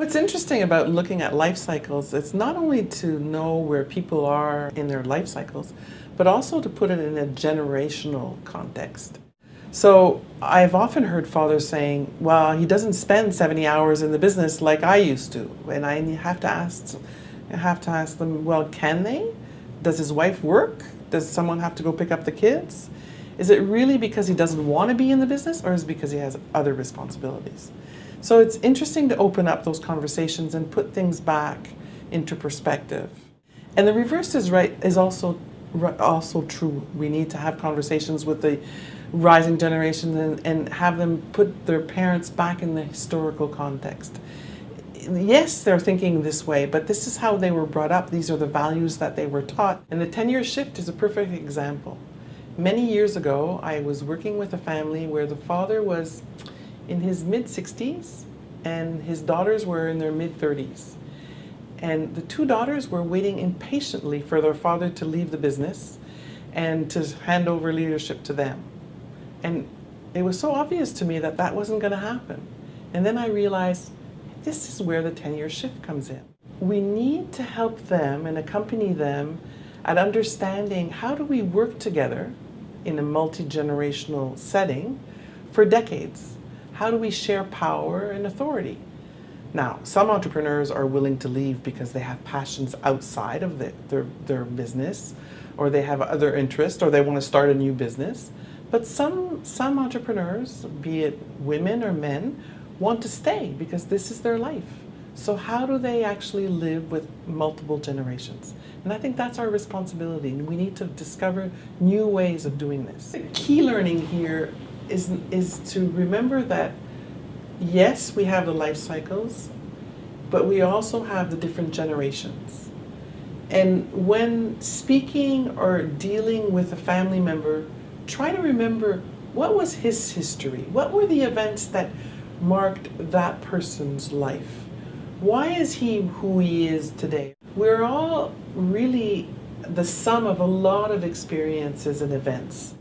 What's interesting about looking at life cycles, it's not only to know where people are in their life cycles, but also to put it in a generational context. So I've often heard fathers saying, well, he doesn't spend 70 hours in the business like I used to. And I have to ask them, well, can they? Does his wife work? Does someone have to go pick up the kids? Is it really because he doesn't want to be in the business, or is it because he has other responsibilities? So it's interesting to open up those conversations and put things back into perspective. And the reverse is also true. We need to have conversations with the rising generation and have them put their parents back in the historical context. Yes, they're thinking this way, but this is how they were brought up. These are the values that they were taught. And the 10-year shift is a perfect example. Many years ago, I was working with a family where the father was in his mid-60s and his daughters were in their mid-30s. And the two daughters were waiting impatiently for their father to leave the business and to hand over leadership to them. And it was so obvious to me that that wasn't going to happen. And then I realized this is where the 10-year shift comes in. We need to help them and accompany them at understanding how do we work together in a multi-generational setting for decades. How do we share power and authority? Now, some entrepreneurs are willing to leave because they have passions outside of their business, or they have other interests, or they want to start a new business. But some entrepreneurs, be it women or men, want to stay because this is their life. So how do they actually live with multiple generations? And I think that's our responsibility. And we need to discover new ways of doing this. The key learning here is to remember that yes, we have the life cycles, but we also have the different generations. And when speaking or dealing with a family member, try to remember what was his history? What were the events that marked that person's life? Why is he who he is today? We're all really the sum of a lot of experiences and events.